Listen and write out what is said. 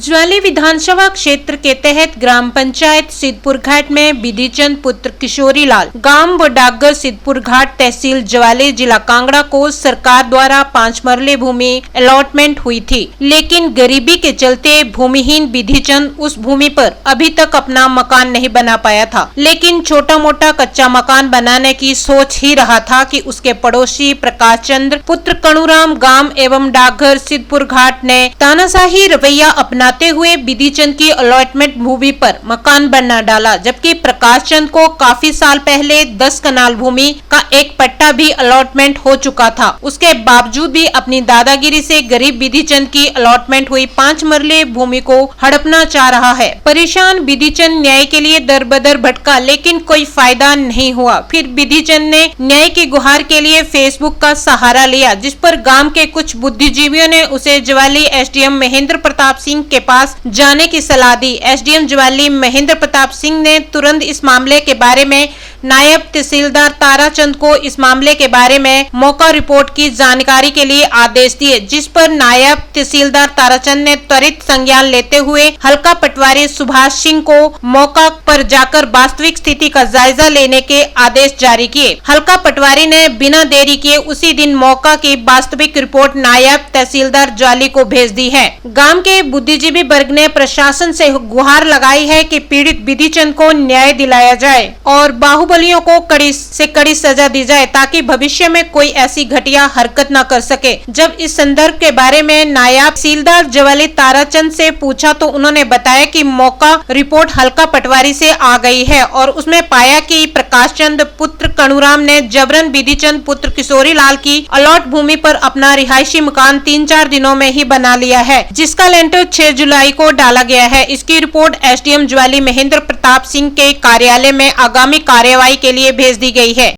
ज्वाली विधानसभा क्षेत्र के तहत ग्राम पंचायत सिद्धपुर घाट में विधि चंद पुत्र किशोरी लाल गांव डाकघर सिद्धपुर घाट तहसील ज्वाली जिला कांगड़ा को सरकार द्वारा 5 मरले भूमि अलॉटमेंट हुई थी, लेकिन गरीबी के चलते भूमिहीन विधि चंद उस भूमि पर अभी तक अपना मकान नहीं बना पाया था। लेकिन छोटा मोटा कच्चा मकान बनाने की सोच ही रहा था कि उसके पड़ोसी प्रकाश चंद्र पुत्र कणुराम गांव एवं डाकघर सिद्धपुर घाट ने तानाशाही रवैया अपनाते हुए विधि चंद की अलॉटमेंट भूमि पर मकान बना डाला, जबकि प्रकाश चंद को काफी साल पहले 10 कनाल भूमि का एक पट्टा भी अलॉटमेंट हो चुका था। उसके बावजूद भी अपनी दादागिरी से गरीब विधि चंद की अलॉटमेंट हुई 5 मरले भूमि को हड़पना चाह रहा है। परेशान विधि चंद न्याय के लिए दर बदर भटका, लेकिन कोई फायदा नहीं हुआ। फिर विधि चंद ने न्याय की गुहार के लिए फेसबुक का सहारा लिया, जिस पर गांव के कुछ बुद्धिजीवियों ने उसे ज्वाली एसडीएम महेंद्र प्रताप सिंह के पास जाने की सलाह दी। एसडीएम ज्वाली महेंद्र प्रताप सिंह ने तुरंत इस मामले के बारे में नायब तहसीलदार ताराचंद को इस मामले के बारे में मौका रिपोर्ट की जानकारी के लिए आदेश दिए, जिस पर नायब तहसीलदार ताराचंद ने त्वरित संज्ञान लेते हुए हल्का पटवारी सुभाष सिंह को मौका पर जाकर वास्तविक स्थिति का जायजा लेने के आदेश जारी किए। हल्का पटवारी ने बिना देरी किए उसी दिन मौका की वास्तविक रिपोर्ट नायब तहसीलदार ज्वाली को भेज दी है। गांव के बुद्धिजीवी वर्ग ने प्रशासन से गुहार लगाई है कि पीड़ित विधि चंद को न्याय दिलाया जाए और बाहुबलियों को कड़ी से कड़ी सजा दी जाए, ताकि भविष्य में कोई ऐसी घटिया हरकत न कर सके। जब इस संदर्भ के बारे में नायब तहसीलदार ज्वाली ताराचंद से पूछा तो उन्होंने बताया कि मौका रिपोर्ट हल्का पटवारी से आ गई है और उसमें पाया कि प्रकाश चंद पुत्र कणुराम ने जबरन विधि चंद पुत्र किशोरी लाल की अलॉट भूमि पर अपना रिहायशी मकान 3-4 दिनों में ही बना लिया है, जिसका लेंटर 6 जुलाई को डाला गया है। इसकी रिपोर्ट एसडीएम ज्वाली महेंद्र प्रताप सिंह के कार्यालय में आगामी कार्यवाही के लिए भेज दी गई है।